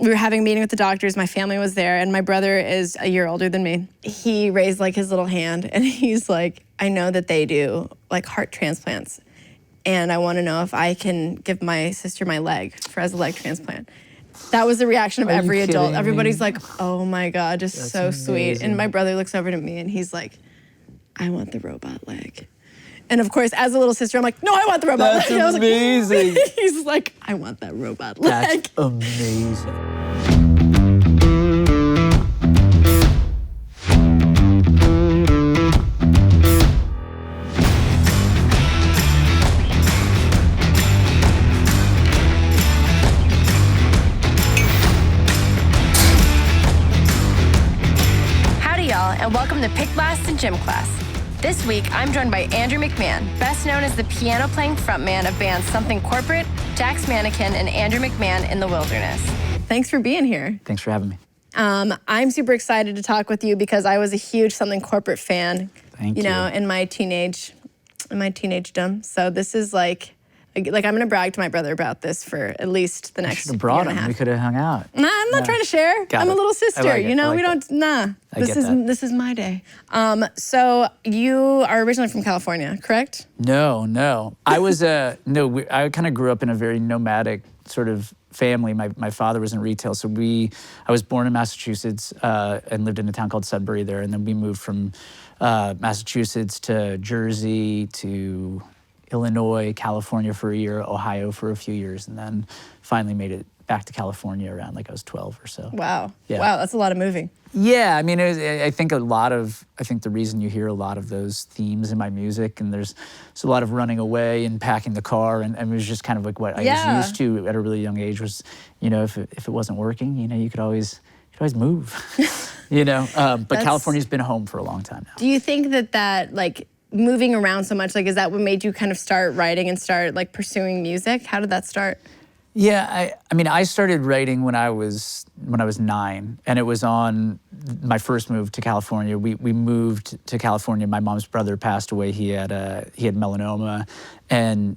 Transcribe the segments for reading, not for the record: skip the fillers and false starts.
we were having a meeting with the doctors. My family was there, and my brother is a year older than me. He raised like his little hand, and he's like, I know that they do like heart transplants, and I want to know if I can give my sister my leg as a leg transplant. That was the reaction of every adult. Everybody's like, oh my God, just that's so amazing. Sweet. And my brother looks over to me and he's like, I want the robot leg. And of course, as a little sister, I'm like, no, I want the robot leg. That's amazing. Like, he's like, I want that robot leg. That's amazing. And welcome to Pick Last in Gym Class. This week, I'm joined by Andrew McMahon, best known as the piano-playing frontman of bands Something Corporate, Jack's Mannequin, and Andrew McMahon in the Wilderness. Thanks for being here. Thanks for having me. I'm super excited to talk with you because I was a huge Something Corporate fan. Thank you. You know, in my teenagedom. So this is like I'm gonna brag to my brother about this for at least the next year and a half. You should have brought him. We could have hung out. Nah, I'm not trying to share. I'm a little sister. Like you know, like we don't. Nah, this is my day. So you are originally from California, correct? No. I was I kind of grew up in a very nomadic sort of family. My father was in retail, so I was born in Massachusetts and lived in a town called Sudbury there, and then we moved from Massachusetts to Jersey to Illinois, California for a year, Ohio for a few years, and then finally made it back to California around like I was 12 or so. Wow. Yeah. Wow, that's a lot of moving. Yeah, I mean, I think the reason you hear a lot of those themes in my music, and there's a lot of running away and packing the car, and it was just kind of like what I was used to at a really young age was, you know, if it wasn't working, you know, you could always move, you know. But California's been home for a long time now. Do you think that like moving around so much, like, is that what made you kind of start writing and start like pursuing music? How did that start? Yeah, I mean, I started writing when I was 9, and it was on my first move to California. We moved to California. My mom's brother passed away. He had melanoma, and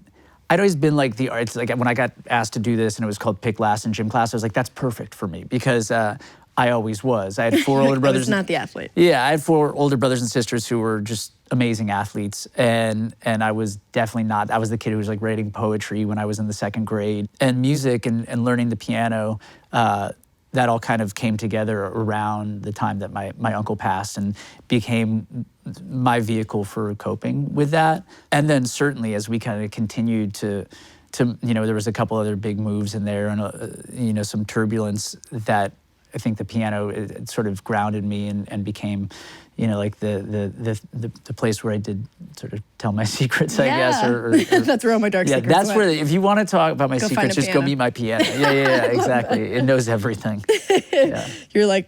I'd always been like the arts. Like when I got asked to do this, and it was called Pick Last in Gym Class, I was like, that's perfect for me because I always was. I had 4 older brothers. I was not the athlete. Yeah, I had 4 older brothers and sisters who were just amazing athletes, and I was definitely not. I was the kid who was like writing poetry when I was in the 2nd grade, and music and learning the piano. That all kind of came together around the time that my uncle passed and became my vehicle for coping with that. And then certainly as we kind of continued to you know, there was a couple other big moves in there, and you know, some turbulence that I think the piano it sort of grounded me and became, you know, like the place where I did sort of tell my secrets, I guess. Or that's where all my dark secrets that's went. where, if you want to talk about my secrets, just go meet my piano. Yeah, exactly. It knows everything. Yeah. You're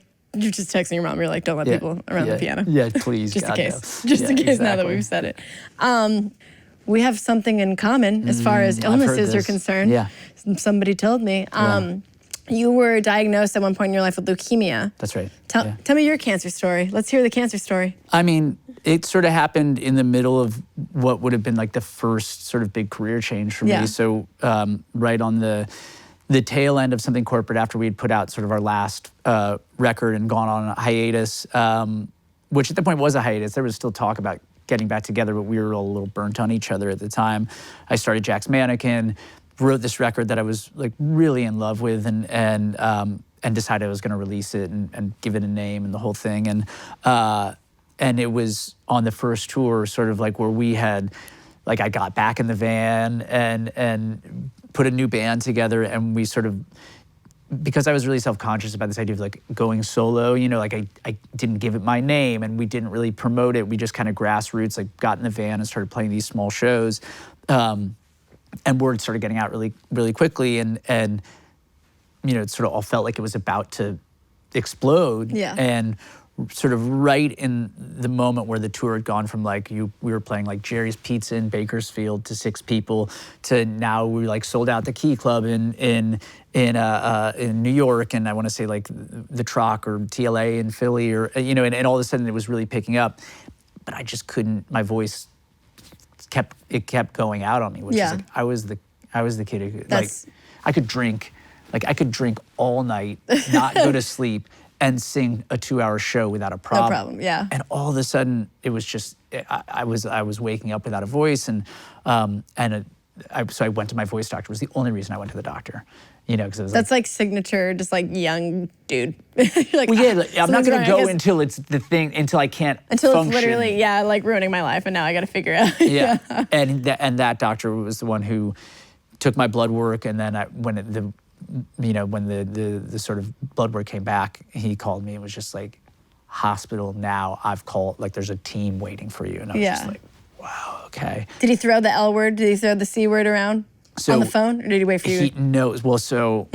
just texting your mom. You're like, don't let people around the piano. Yeah, please. Just God, in case. No. Just in case now that we've said it. We have something in common as far as illnesses are concerned. Yeah. Somebody told me. You were diagnosed at one point in your life with leukemia. That's right. Tell me your cancer story. Let's hear the cancer story. I mean, it sort of happened in the middle of what would have been like the first sort of big career change for me. So right on the tail end of Something Corporate, after we had put out sort of our last record and gone on a hiatus, which at that point was a hiatus. There was still talk about getting back together, but we were all a little burnt on each other at the time. I started Jack's Mannequin, wrote this record that I was like really in love with, and decided I was going to release it and give it a name and the whole thing. And it was on the first tour, sort of like where we had, like I got back in the van and put a new band together, and we sort of, because I was really self-conscious about this idea of like going solo, you know, like I didn't give it my name and we didn't really promote it. We just kind of grassroots, like got in the van and started playing these small shows. And word started getting out really, really quickly, and you know, it sort of all felt like it was about to explode. Yeah. And sort of right in the moment where the tour had gone from like we were playing like Jerry's Pizza in Bakersfield to 6 people to now we like sold out the Key Club in New York, and I want to say like the Troc or TLA in Philly, or you know, and all of a sudden it was really picking up, but I just couldn't. My voice kept going out on me, which is like I was the kid who like I could drink Like I could drink all night, not go to sleep, and sing a 2-hour show without a problem. No problem, yeah. And all of a sudden, it was just I was waking up without a voice, so I went to my voice doctor. It was the only reason I went to the doctor, because it was that's like signature, just like young dude. You're like, well, yeah, like, I'm not going to go until until I can't until function. It's literally like ruining my life, and now I got to figure it out. Yeah, and that doctor was the one who took my blood work, and then when the sort of blood work came back, he called me and was just like, hospital now, I've called, like there's a team waiting for you. And I was just like, wow, okay. Did he throw the L word? Did he throw the C word around on the phone? Or did he wait for you? No, well, so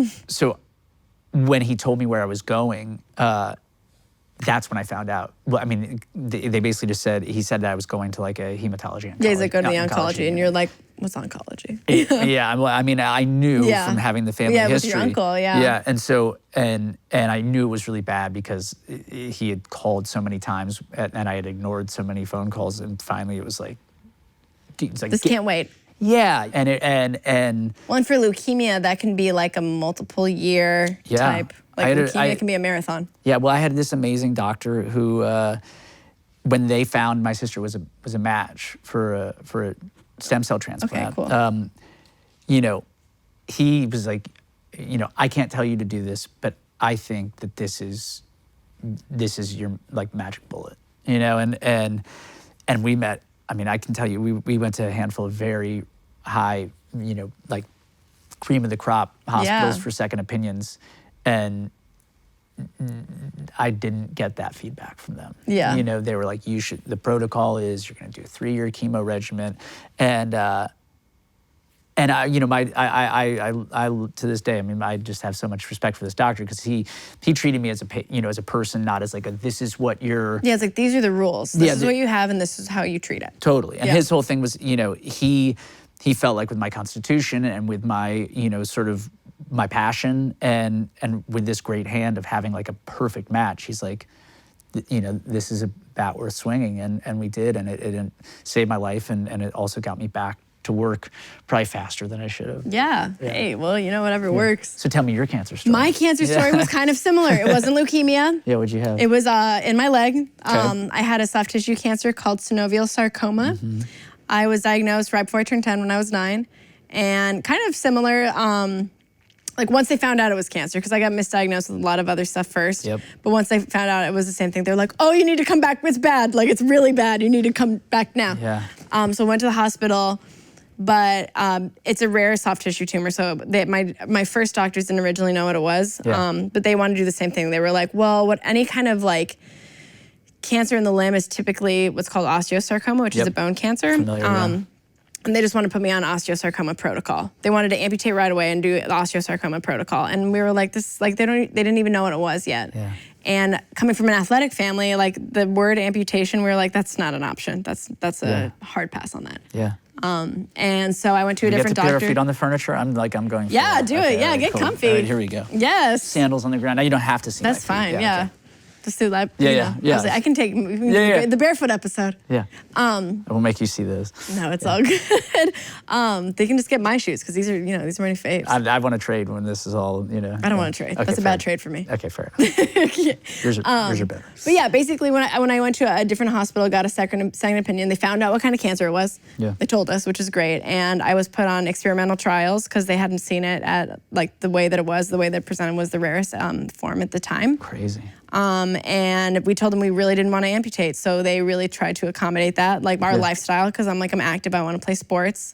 when he told me where I was going, that's when I found out. Well, I mean, they basically just said, he said that I was going to like a hematology oncology. Yeah, he's like, go to the oncology. And you're like, what's oncology? Yeah, I mean, I knew from having the family history. Yeah, with your uncle, yeah. Yeah, and so, and I knew it was really bad because he had called so many times and I had ignored so many phone calls, and finally it was like, it's like this can't wait. Yeah, and well, and for leukemia, that can be like a multiple year type. Like leukemia can be a marathon. Yeah, well, I had this amazing doctor who, when they found my sister was a match for a stem cell transplant. Okay, cool. He was like, I can't tell you to do this, but I think that this is your like magic bullet, and we met. I mean, I can tell you, we went to a handful of very high, like cream of the crop hospitals for second opinions, and I didn't get that feedback from them. Yeah. They were like, the protocol is you're going to do a 3-year chemo regimen, and I, to this day, I mean, I just have so much respect for this doctor because he treated me as as a person, not as like this is what you're. Yeah, it's like these are the rules. This is what you have, and this is how you treat it. Totally. And his whole thing was, he felt like with my constitution and with my, sort of my passion and with this great hand of having like a perfect match, he's like, this is a bat worth swinging, and we did, and it saved my life, and it also got me back to work probably faster than I should have. Yeah. Hey, well, whatever works. So tell me your cancer story. My cancer story was kind of similar. It wasn't leukemia. Yeah, what'd you have? It was in my leg. I had a soft tissue cancer called synovial sarcoma. Mm-hmm. I was diagnosed right before I turned 10 when I was 9. And kind of similar, like once they found out it was cancer, because I got misdiagnosed with a lot of other stuff first. Yep. But once they found out it was the same thing, they're like, oh, you need to come back. It's bad. Like, it's really bad. You need to come back now. Yeah. So I went to the hospital. But it's a rare soft tissue tumor, so my first doctors didn't originally know what it was, but they wanted to do the same thing. They were like, well, any kind of like cancer in the limb is typically what's called osteosarcoma, which is a bone cancer. And they just want to put me on osteosarcoma protocol. They wanted to amputate right away and do the osteosarcoma protocol. And we were like, this, like they didn't even know what it was yet. Yeah. And coming from an athletic family, like the word amputation, we were like, that's not an option. That's a hard pass on that. Yeah. And so I went to a different doctor. You get to put your feet on the furniture? I'm going. Yeah, do it. Yeah, get comfy. All right, here we go. Yes. Sandals on the ground. Now you don't have to see. That's fine. Yeah. Okay. Just do that. Yeah. I was like, I can take the barefoot episode. Yeah. I will make you see those. No, it's all good. They can just get my shoes because these are my new faves. I want to trade when this is all, I don't want to trade. Okay, that's a bad trade for me. Okay, fair enough. Yours are better. But yeah, basically when I went to a different hospital, got a second opinion, they found out what kind of cancer it was. Yeah. They told us, which is great. And I was put on experimental trials because they hadn't seen it at like the way that it was, the way that it presented was the rarest form at the time. Crazy. And we told them we really didn't want to amputate, so they really tried to accommodate that, like our lifestyle, because I'm active, I want to play sports.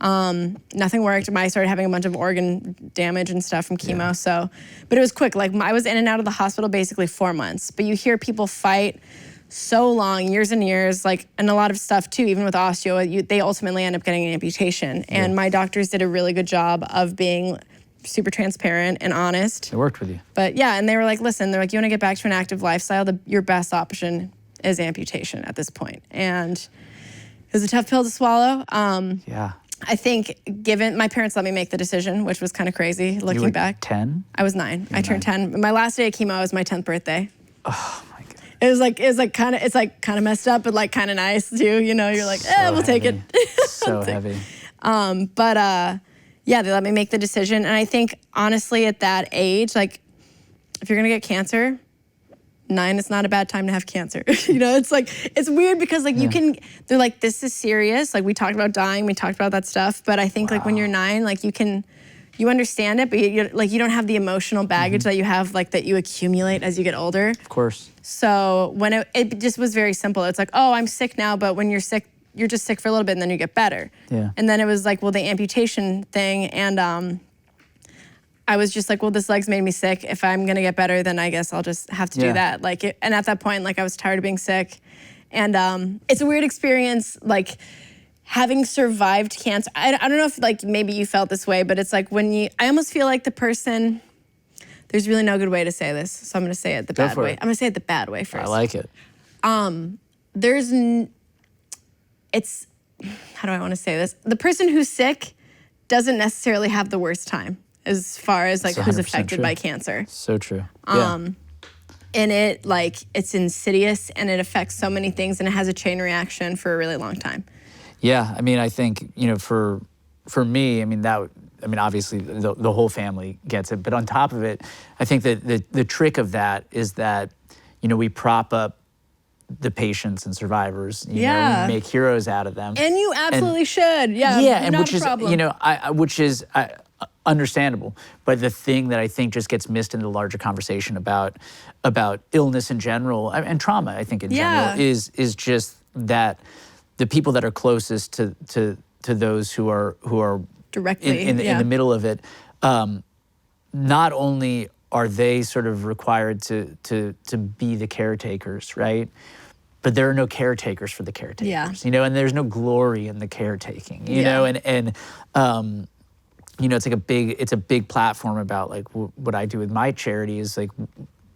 Nothing worked. I started having a bunch of organ damage and stuff from chemo, but it was quick. Like I was in and out of the hospital basically 4 months, but you hear people fight so long, years and years, and a lot of stuff too, even with osteo, they ultimately end up getting an amputation. And my doctors did a really good job of being super transparent and honest. It worked with you. But yeah, and they were like, listen, they're like, you want to get back to an active lifestyle, your best option is amputation at this point. And it was a tough pill to swallow. Yeah. I think my parents let me make the decision, which was kind of crazy looking back. 10? I was 9. I turned 10. My last day of chemo was my 10th birthday. Oh my God. It was kind of messed up, but kind of nice too. You're like, we'll take it. So heavy. Yeah, they let me make the decision. And I think, honestly, at that age, like, if you're gonna get cancer, 9 is not a bad time to have cancer. You know, it's like, it's weird because like they're like, this is serious. Like we talked about dying, we talked about that stuff. But I think like when you're 9, like you understand it, but you don't have the emotional baggage that you have, like that you accumulate as you get older. Of course. So when it just was very simple. It's like, oh, I'm sick now, but when you're sick, you're just sick for a little bit and then you get better. Yeah. And then it was like, well, the amputation thing, and I was just like, well, this leg's made me sick. If I'm gonna get better, then I guess I'll just have to do that. Like, and at that point, like I was tired of being sick. And it's a weird experience, like having survived cancer. I don't know if like maybe you felt this way, but it's like I almost feel like the person, there's really no good way to say this. So I'm gonna say it the bad way. I'm gonna say it the bad way first. I like it. It's, how do I wanna say this? The person who's sick doesn't necessarily have the worst time as far as like who's affected by cancer. So true. And it like, it's insidious and it affects so many things and it has a chain reaction for a really long time. Yeah, I mean, I think, you know, for me, I mean, obviously the whole family gets it, but on top of it, I think that the trick of that is that, you know, we prop up the patients and survivors, you know, we make heroes out of them. And you absolutely should, Yeah, and which is, you know, which is understandable. But the thing that I think just gets missed in the larger conversation about illness in general and trauma, I think in general, is just that the people that are closest to those who are directly in the middle of it, not only are they sort of required to be the caretakers, right? But there are no caretakers for the caretakers, you know, and there's no glory in the caretaking, you know, and you know, it's a big platform about like what I do with my charity is like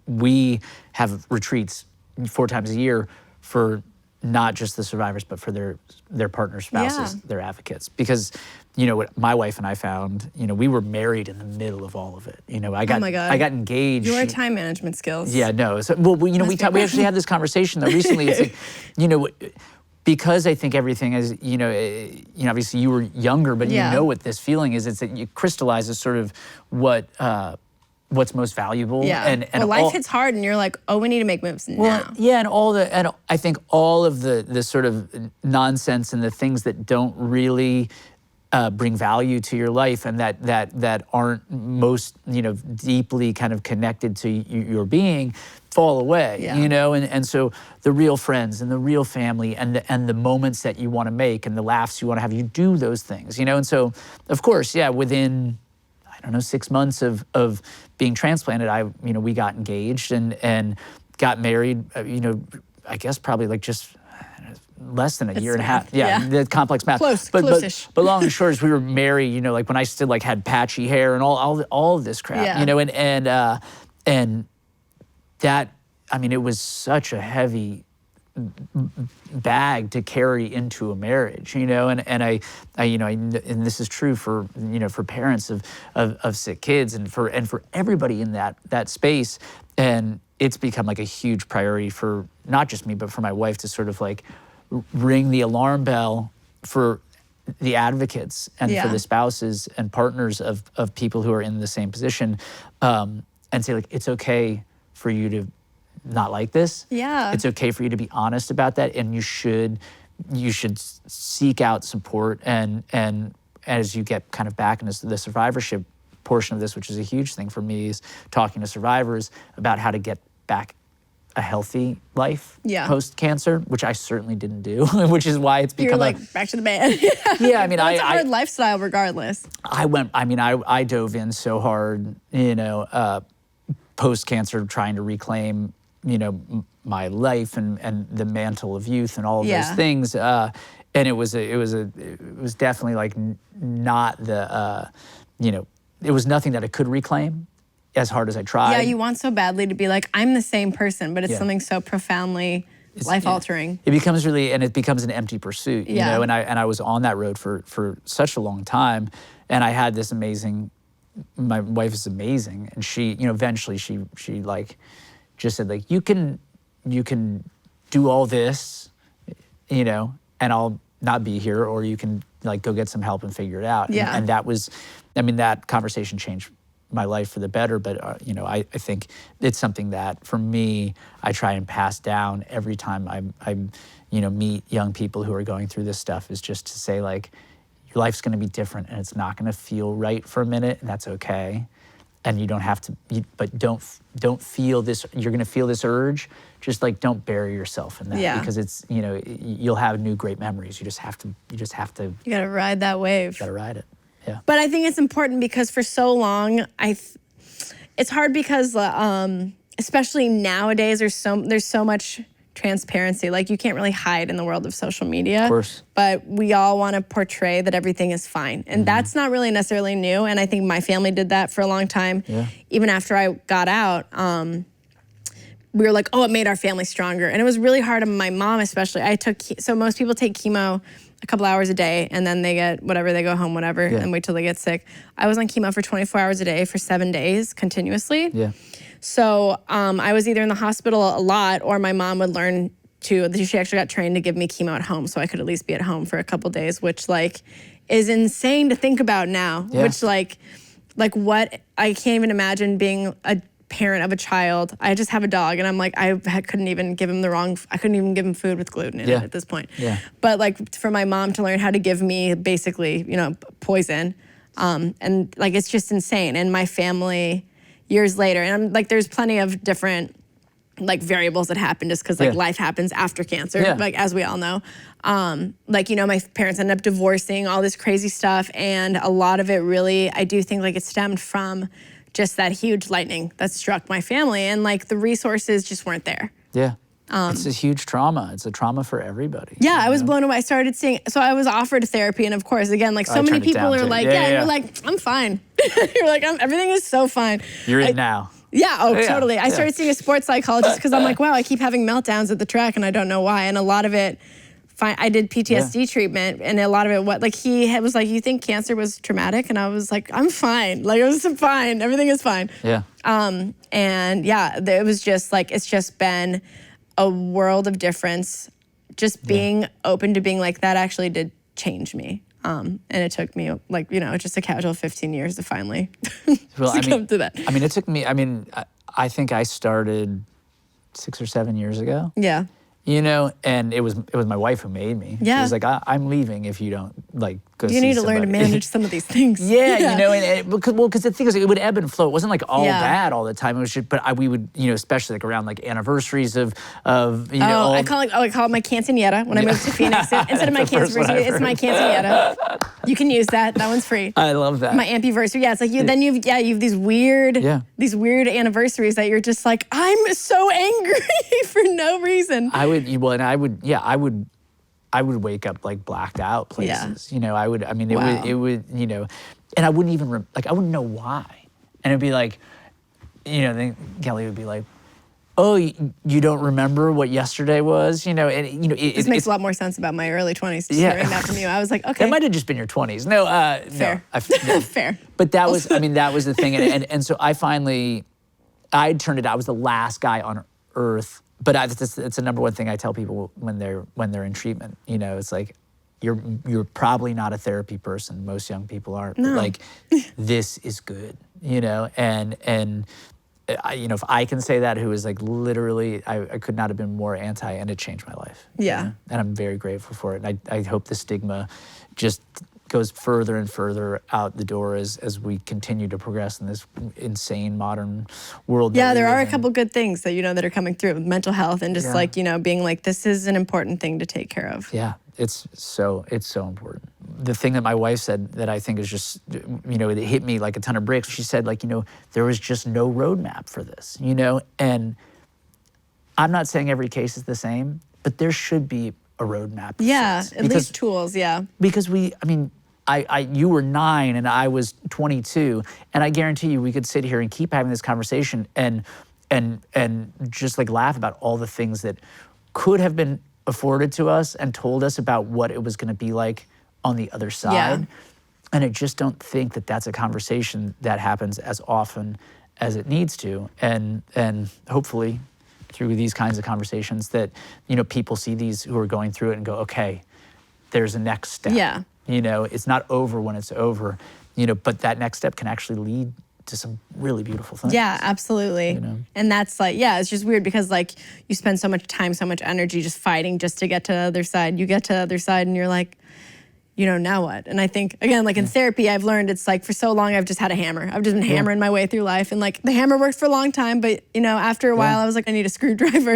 we have retreats 4 times a year for not just the survivors, but for their partners, spouses, their advocates. Because, you know, what my wife and I found, you know, we were married in the middle of all of it. You know, I got engaged. Your time management skills. Yeah, no. So, well, you know, we actually had this conversation though recently. It's like, you know, because I think everything is, you know, obviously you were younger, but you know what this feeling is. It's that you crystallize as sort of what's most valuable. Yeah. And life hits hard, and you're like, oh, we need to make moves now. Yeah, and I think all of the sort of nonsense and the things that don't really bring value to your life and that aren't most, you know, deeply kind of connected to your being fall away, you know, and so the real friends and the real family and the moments that you want to make and the laughs you want to have, you do those things, you know, and so of course, within, I don't know, 6 months of being transplanted, we got engaged and got married, you know, I guess probably like just less than a year and a half. Yeah, the complex math. Close-ish. But long and short is we were married, you know, like when I still like had patchy hair and all of this crap, you know, and that, I mean, it was such a heavy bag to carry into a marriage, you know, and I and this is true for, you know, for parents of sick kids and for everybody in that space, and it's become like a huge priority for not just me but for my wife to sort of like ring the alarm bell for the advocates and for the spouses and partners of people who are in the same position, and say like, it's okay for you to not like this. Yeah. It's okay for you to be honest about that, and you should seek out support and as you get kind of back into the survivorship portion of this, which is a huge thing for me, is talking to survivors about how to get back a healthy life post-cancer, which I certainly didn't do, which is why it's become like back to the band. Yeah, I mean, it's a hard lifestyle regardless. I dove in so hard, you know, post-cancer, trying to reclaim, you know, my life and the mantle of youth and all of those things. And it was definitely like not the, you know, it was nothing that I could reclaim as hard as I tried. Yeah, you want so badly to be like, I'm the same person, but it's something so profoundly life-altering. It becomes an empty pursuit, you know, and I was on that road for such a long time, and I had this amazing, my wife is amazing, and she, you know, eventually she like just said like, you can do all this, you know, and I'll not be here, or you can like go get some help and figure it out. Yeah. And that was, I mean, that conversation changed my life for the better. But you know, I think it's something that for me, I try and pass down every time I you know, meet young people who are going through this stuff, is just to say like, your life's going to be different, and it's not going to feel right for a minute, and that's okay. And you don't have to, but don't feel this. You're going to feel this urge. Just like, don't bury yourself in that, because it's, you know, you'll have new great memories. You just have to. You got to ride that wave. Got to ride it. Yeah. But I think it's important because for so long, it's hard because especially nowadays, there's so much transparency. Like, you can't really hide in the world of social media. Of course. But we all want to portray that everything is fine. And that's not really necessarily new. And I think my family did that for a long time. Yeah. Even after I got out, we were like, oh, it made our family stronger. And it was really hard on my mom, especially. So most people take chemo a couple hours a day, and then they get whatever, they go home, whatever, and wait till they get sick. I was on chemo for 24 hours a day for 7 days continuously. Yeah. So I was either in the hospital a lot, or my mom would learn to, she actually got trained to give me chemo at home, so I could at least be at home for a couple days, which like is insane to think about now. Yeah. Which like what, I can't even imagine being a parent of a child. I just have a dog, and I'm like, I couldn't even give him I couldn't even give him food with gluten in it at this point. Yeah. But like for my mom to learn how to give me basically, you know, poison, and like it's just insane. And my family years later, and I'm like, there's plenty of different like variables that happen just because like life happens after cancer, like as we all know. Like, you know, my parents ended up divorcing, all this crazy stuff, and a lot of it really, I do think like it stemmed from just that huge lightning that struck my family, and like the resources just weren't there. Yeah. It's a huge trauma. It's a trauma for everybody. Yeah, I was blown away. I started seeing, so I was offered therapy, and of course, again, like so many people are like, you're like, I'm fine. You're like, everything is so fine. You're in now. Yeah, totally. I started seeing a sports psychologist because I'm like, wow, I keep having meltdowns at the track and I don't know why. And a lot of it, I did PTSD treatment, and a lot of it, like he was like, you think cancer was traumatic? And I was like, I'm fine. Like, it was fine. Everything is fine. Yeah. And yeah, it was just like, it's just been a world of difference. Just being open to being like, that actually did change me. And it took me like, you know, just a casual 15 years to finally come to that. I mean, it took me, I think I started 6 or 7 years ago. Yeah. You know, and it was my wife who made me. Yeah. She was like, I'm leaving if you don't like go see somebody. You need to learn to manage some of these things. Yeah, you know, and because the thing is, it would ebb and flow. It wasn't like all bad all the time. It was just, but we would, you know, especially like around like anniversaries of you know. I call it my quinceañera when I moved to Phoenix. Instead of my cancer, it's my quinceañera. You can use that. That one's free. I love that. My ampiversary. Yeah, it's like you have these weird anniversaries that you're just like, I'm so angry for no reason. I would wake up like blacked out places. Yeah. You know, it would, you know, and I wouldn't even, I wouldn't know why. And it'd be like, you know, then Kelly would be like, oh, you don't remember what yesterday was? You know, and you know, this makes a lot more sense about my early 20s. Just hearing that from you, I was like, okay. It might have just been your 20s. No, fair. No, fair. But that was, that was the thing. And so I turned it out. I was the last guy on earth. But it's the number one thing I tell people when they're in treatment. You know, it's like, you're probably not a therapy person. Most young people aren't. No. But like, this is good. You know, and you know, if I can say that, who is like literally, I could not have been more anti, and it changed my life. Yeah. You know? And I'm very grateful for it. And I hope the stigma just goes further and further out the door as we continue to progress in this insane modern world. Yeah, there are a couple good things that, you know, that are coming through with mental health, and just like, you know, being like, this is an important thing to take care of. Yeah, it's so important. The thing that my wife said that I think is just, you know, it hit me like a ton of bricks. She said, like, you know, there was just no roadmap for this, you know, and I'm not saying every case is the same, but there should be a roadmap. Yeah, at least tools, yeah. Because you were 9 and I was 22, and I guarantee you we could sit here and keep having this conversation and just like laugh about all the things that could have been afforded to us and told us about what it was going to be like on the other side. Yeah. And I just don't think that that's a conversation that happens as often as it needs to. And hopefully through these kinds of conversations that, you know, people see these who are going through it and go, okay, there's a next step. Yeah. You know, it's not over when it's over, you know, but that next step can actually lead to some really beautiful things. Yeah, absolutely. You know? And that's like, yeah, it's just weird because like you spend so much time, so much energy just fighting just to get to the other side. You get to the other side and you're like, you know, now what? And I think, again, like in therapy, I've learned it's like for so long, I've just had a hammer. I've just been hammering my way through life. And like the hammer worked for a long time, but you know, after a while I was like, I need a screwdriver.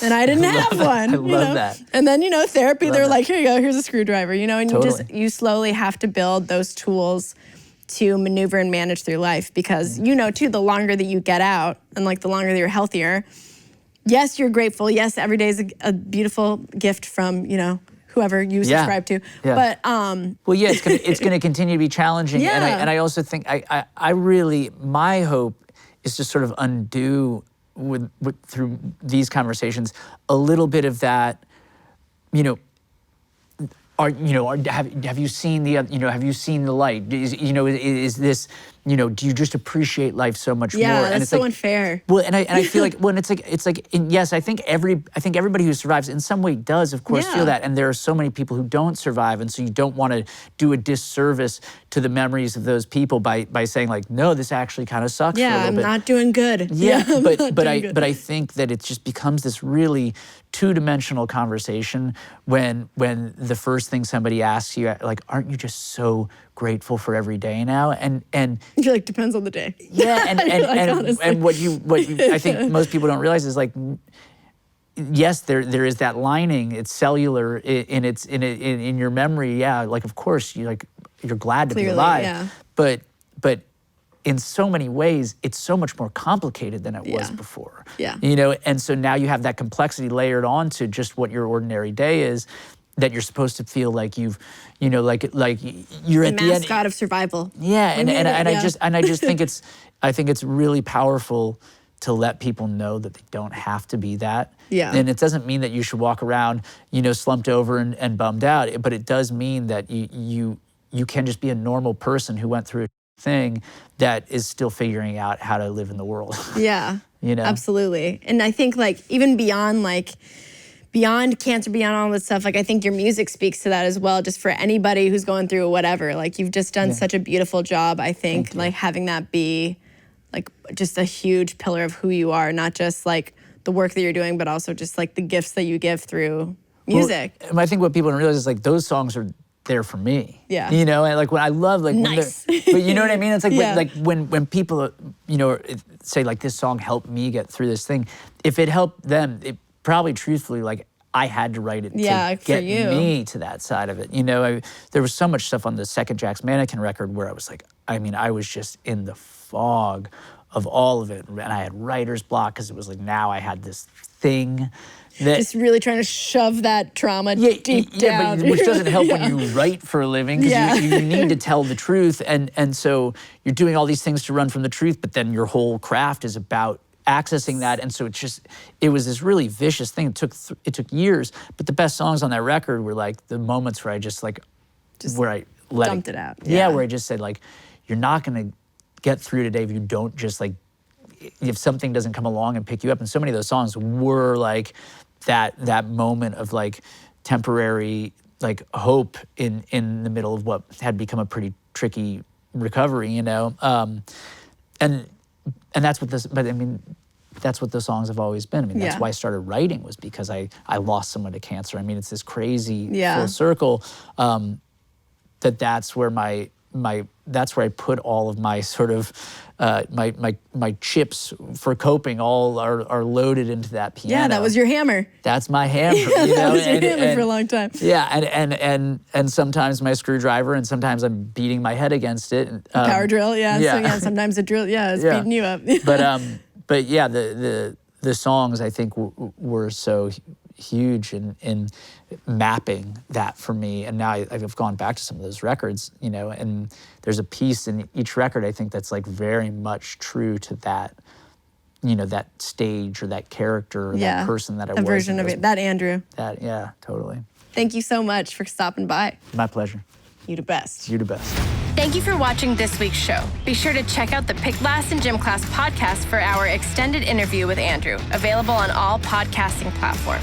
And I didn't have one. I love that. And then, you know, therapy, they're like, here you go, here's a screwdriver, you know, and you slowly have to build those tools to maneuver and manage through life because you know too, the longer that you get out and like the longer that you're healthier, yes, you're grateful. Yes, every day is a beautiful gift from, you know, whoever you subscribe to. Yeah. But well, yeah, it's gonna continue to be continue. And I also think I really, my hope is to sort of undo with through these conversations a little bit of that, you know. Have you seen the have you seen the light? Is this, you know, do you just appreciate life so much more? Yeah, and that's it's so like, unfair. Well, and I feel like when yes, I think everybody who survives in some way does, of course, feel that. And there are so many people who don't survive, and so you don't want to do a disservice to the memories of those people by saying like, no, this actually kind of sucks. Yeah, for a little I'm bit. not doing good. Yeah, but I good. think that it just becomes this really two-dimensional conversation when the first thing somebody asks you, like, aren't you just so grateful for every day now? And You're like, depends on the day. yeah, and what you I think most people don't realize is like, yes, there is that lining. It's cellular in your memory. Yeah, like of course you're glad to be alive. Yeah. But in so many ways, it's so much more complicated than it was before. Yeah. You know, and so now you have that complexity layered onto just what your ordinary day is, that you're supposed to feel like you've, you know, like you're at the end. Mascot of survival. Yeah, I just think it's really powerful to let people know that they don't have to be that. Yeah. And it doesn't mean that you should walk around, you know, slumped over and bummed out, but it does mean that you can just be a normal person who went through a thing that is still figuring out how to live in the world. Yeah. You know? Absolutely. And I think like even beyond cancer, beyond all this stuff, like I think your music speaks to that as well, just for anybody who's going through whatever. Like you've just done such a beautiful job, I think, like having that be like just a huge pillar of who you are, not just like the work that you're doing, but also just like the gifts that you give through music. Well, I think what people don't realize is like those songs are there for me. Yeah. You know, and like when I love like nice. But you know what I mean? It's like Yeah. when people, you know, say like this song helped me get through this thing. If it helped them, it probably truthfully like I had to write it to get me to that side of it. You know, there was so much stuff on the second Jack's Mannequin record where I was like, I mean, I was just in the fog of all of it. And I had writer's block because it was like now I had this thing that Just really trying to shove that trauma deep down. But which doesn't help when you write for a living because you need to tell the truth. And so you're doing all these things to run from the truth, but then your whole craft is about accessing that. And so it was this really vicious thing. It took years, but the best songs on that record were like the moments where I where I let dumped it out. Yeah, where I just said like, you're not gonna get through today if you don't just like, if something doesn't come along and pick you up. And so many of those songs were like that moment of like temporary like hope in the middle of what had become a pretty tricky recovery, you know? And that's what but I mean, that's what the songs have always been. I mean, that's why I started writing, was because I lost someone to cancer. I mean, it's this crazy full circle that's where that's where I put all of my sort of my chips for coping all are loaded into that piano. Yeah, that was your hammer. That's my hammer. Yeah, you know? that was your hammer for a long time. Yeah, and sometimes my screwdriver, and sometimes I'm beating my head against it. Power drill, So sometimes a drill, it's beating you up. But yeah, the songs I think were so huge in mapping that for me. And now I've gone back to some of those records, you know, and there's a piece in each record I think that's like very much true to that, you know, that stage or that character or that person that I was. A version of it, that Andrew. Yeah, totally. Thank you so much for stopping by. My pleasure. You the best. You the best. Thank you for watching this week's show. Be sure to check out the Pick Last and Gym Class podcast for our extended interview with Andrew, available on all podcasting platforms.